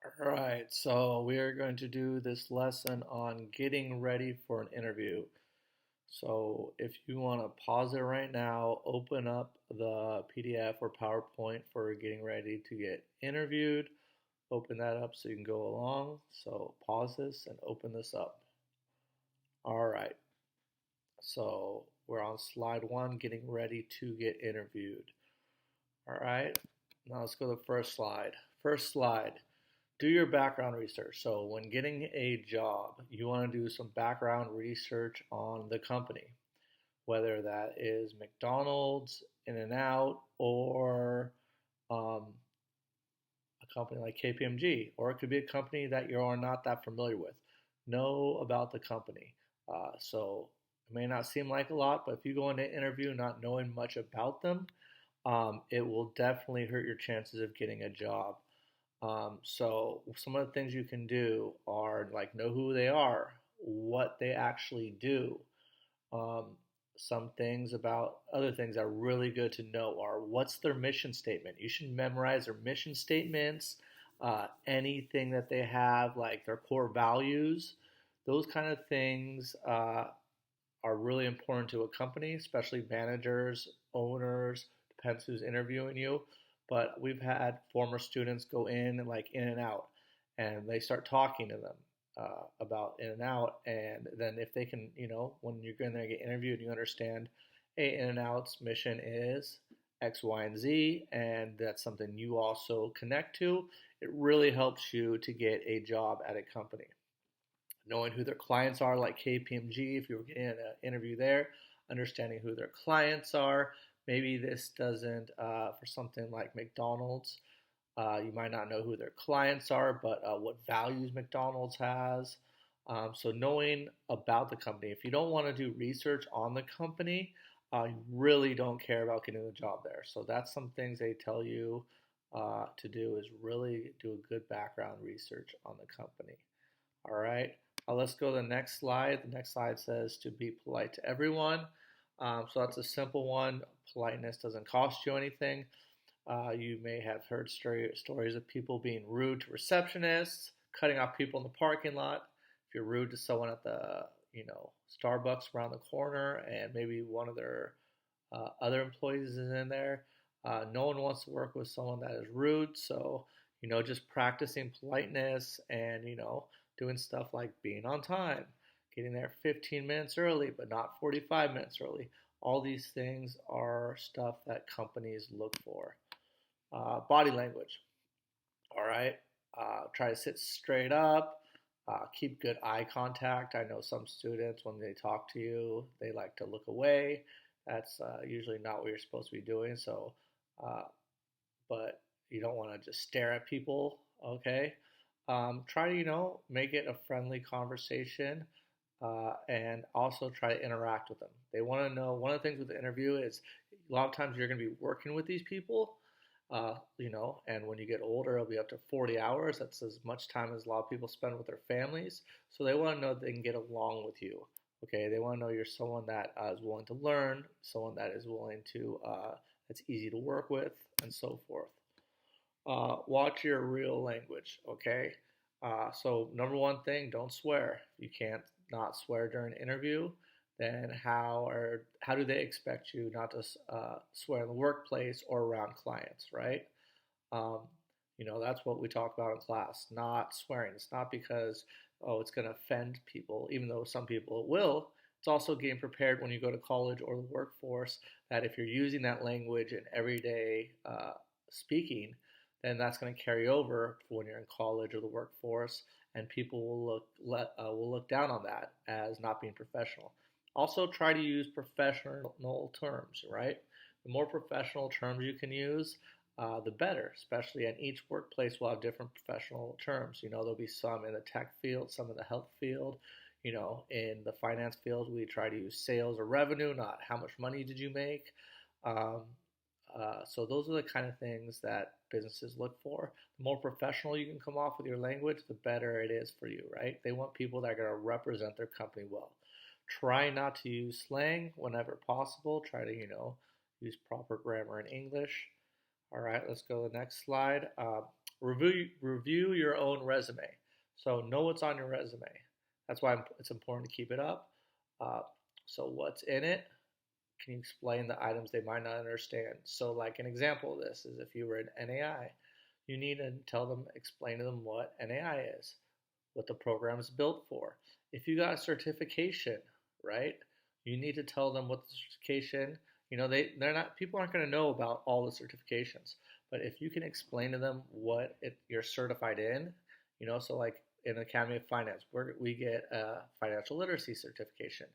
All right, so we are going to do this lesson on getting ready for an interview. So if you want to pause it right now, open up the PDF or PowerPoint for getting ready to get interviewed. Open that up so you can go along. So pause this and open this up. All right, so we're on slide one, getting ready to get interviewed. All right, now let's go to the first slide. First slide. Do your background research. So when getting a job, you want to do some background research on the company, whether that is McDonald's, In-N-Out, or um, a company like KPMG, or it could be a company that you are not that familiar with. Know about the company. So it may not seem like a lot, but if you go into an interview not knowing much about them, it will definitely hurt your chances of getting a job. So some of the things you can do are like know who they are, what they actually do. Um, some things about other things that are really good to know are what's their mission statement. You should memorize their mission statements, anything that they have, like their core values. Those kind of things are really important to a company, especially managers, owners, depends who's interviewing you. But we've had former students go in and like In-N-Out, and they start talking to them about In-N-Out, and then if they can, when you're going to get interviewed, you understand, hey, In-N-Out's mission is X, Y, and Z, and that's something you also connect to. It really helps you to get a job at a company knowing who their clients are, like KPMG, if you were getting an interview there, understanding who their clients are. Maybe this doesn't, for something like McDonald's, you might not know who their clients are, but what values McDonald's has. So knowing about the company. If you don't want to do research on the company, you really don't care about getting a job there. So that's some things they tell you to do is really do a good background research on the company. All right, let's go to the next slide. The next slide says to be polite to everyone. So that's a simple one. Politeness doesn't cost you anything. You may have heard stories of people being rude to receptionists, cutting off people in the parking lot. If you're rude to someone at the, Starbucks around the corner, and maybe one of their other employees is in there, no one wants to work with someone that is rude. So, just practicing politeness and, doing stuff like being on time, getting there 15 minutes early, but not 45 minutes early. All these things are stuff that companies look for. Body language. All right. Try to sit straight up. Keep good eye contact. I know some students, when they talk to you, they like to look away. That's usually not what you're supposed to be doing. So, uh, but you don't want to just stare at people. Okay. Try to, make it a friendly conversation, and also try to interact with them. They want to know, one of the things with the interview is a lot of times you're going to be working with these people, and when you get older, it'll be up to 40 hours. That's as much time as a lot of people spend with their families. So they want to know they can get along with you. Okay, they want to know you're someone that is willing to learn, someone that is willing to, that's easy to work with, and so forth. Watch your real language, okay? So number one thing, don't swear. You can't not swear during an interview. Then how do they expect you not to swear in the workplace or around clients, right? Um, that's what we talk about in class, not swearing. It's not because, it's going to offend people, even though some people it will. It's also getting prepared when you go to college or the workforce that if you're using that language in everyday speaking, then that's going to carry over for when you're in college or the workforce, and people will look down on that as not being professional. Also, try to use professional terms, right? The more professional terms you can use, the better, especially at each workplace will have different professional terms. There'll be some in the tech field, some in the health field. In the finance field, we try to use sales or revenue, not how much money did you make. Um, so those are the kind of things that businesses look for. The more professional you can come off with your language, the better it is for you, right? They want people that are going to represent their company well. Try not to use slang whenever possible. Try to, use proper grammar in English. All right, let's go to the next slide. review your own resume. So know what's on your resume. That's why it's important to keep it up. Uh, so what's in it? Can you explain the items they might not understand? So like an example of this is if you were an NAI, you need to tell them, explain to them what NAI is, what the program is built for. If you got a certification, right, you need to tell them what the certification, they're not, people aren't going to know about all the certifications, but if you can explain to them what you're certified in, so like in the Academy of Finance, we get a financial literacy certification.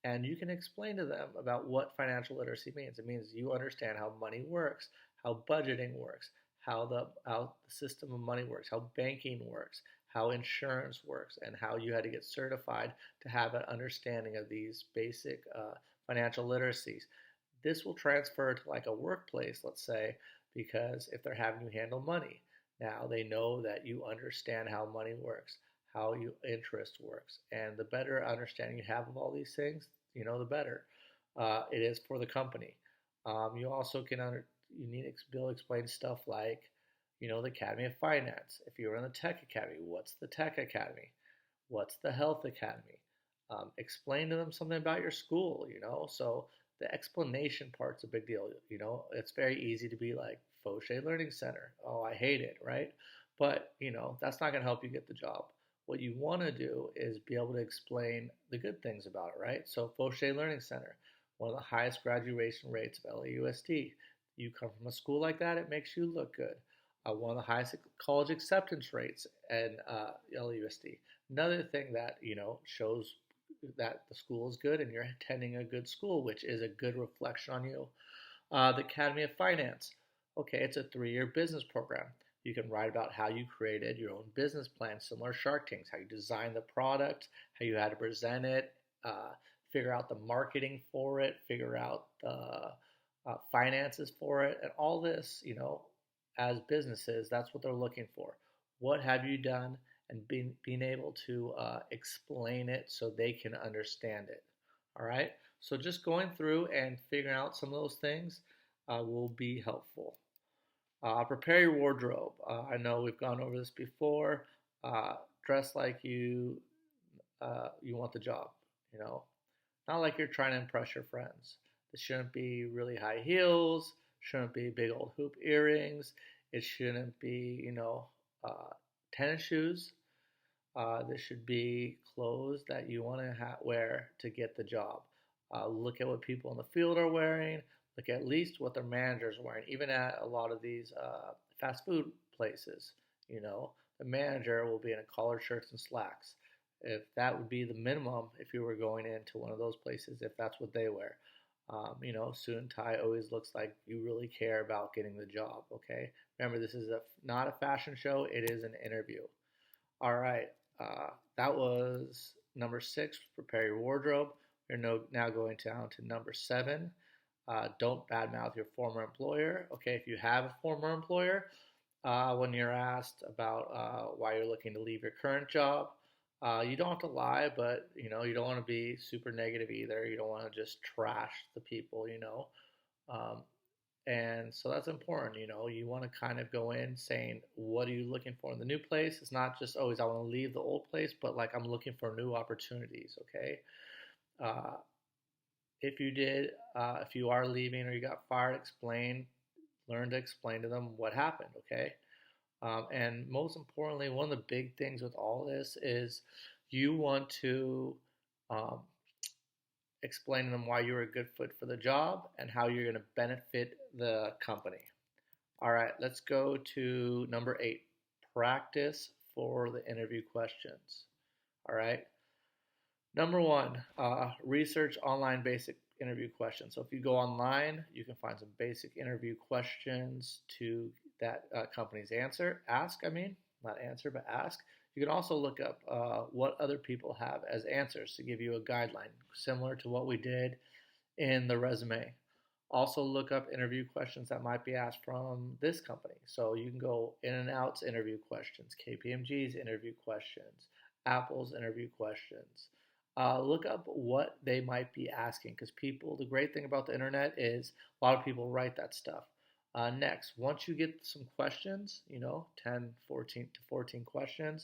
And you can explain to them about what financial literacy means. It means you understand how money works, how budgeting works, how the system of money works, how banking works, how insurance works, and how you had to get certified to have an understanding of these basic financial literacies. This will transfer to like a workplace, let's say, because if they're having you handle money, now they know that you understand how money works, how interest works, and the better understanding you have of all these things, the better it is for the company. You also you need to be able to explain stuff like, the Academy of Finance. If you're in the Tech Academy, what's the Tech Academy? What's the Health Academy? Explain to them something about your school, So the explanation part's a big deal. It's very easy to be like Fauché Learning Center. Oh, I hate it, right? But, that's not going to help you get the job. What you want to do is be able to explain the good things about it, right? So Fauché Learning Center, one of the highest graduation rates of LAUSD. You come from a school like that, it makes you look good. One of the highest college acceptance rates in LAUSD. Another thing that, shows that the school is good and you're attending a good school, which is a good reflection on you. The Academy of Finance. Okay, it's a 3-year business program. You can write about how you created your own business plan, similar to Shark Tanks, how you designed the product, how you had to present it, figure out the marketing for it, figure out the finances for it, and all this, as businesses, that's what they're looking for. What have you done? And being able to explain it so they can understand it. All right. So just going through and figuring out some of those things will be helpful. Prepare your wardrobe. I know we've gone over this before. Dress like you want the job. Not like you're trying to impress your friends. This shouldn't be really high heels. Shouldn't be big old hoop earrings. It shouldn't be tennis shoes. This should be clothes that you want to wear to get the job. Look at what people in the field are wearing. Look at least what their managers are wearing. Even at a lot of these fast food places, the manager will be in a collared shirts and slacks. If that would be the minimum, if you were going into one of those places, if that's what they wear. Suit and tie always looks like you really care about getting the job, okay? Remember, this is not a fashion show. It is an interview. All right. That was number 6, prepare your wardrobe. We're now going down to number 7. Don't badmouth your former employer. Okay, if you have a former employer, when you're asked about why you're looking to leave your current job, you don't have to lie, but you don't want to be super negative either. You don't want to just trash the people, and so that's important. You want to kind of go in saying, what are you looking for in the new place? It's not just always I want to leave the old place, but like I'm looking for new opportunities. Okay. If you are leaving or you got fired, learn to explain to them what happened. Okay. And most importantly, one of the big things with all this is you want to explain to them why you're a good fit for the job and how you're going to benefit the company. All right, let's go to number 8, practice for the interview questions. All right. Number 1, research online basic interview questions. So if you go online, you can find some basic interview questions to that company's ask. You can also look up what other people have as answers to give you a guideline, similar to what we did in the resume. Also look up interview questions that might be asked from this company. So you can go In-N-Out's interview questions, KPMG's interview questions, Apple's interview questions. Look up what they might be asking, because the great thing about the internet is a lot of people write that stuff. Next, once you get some questions, 10, 14 to 14 questions,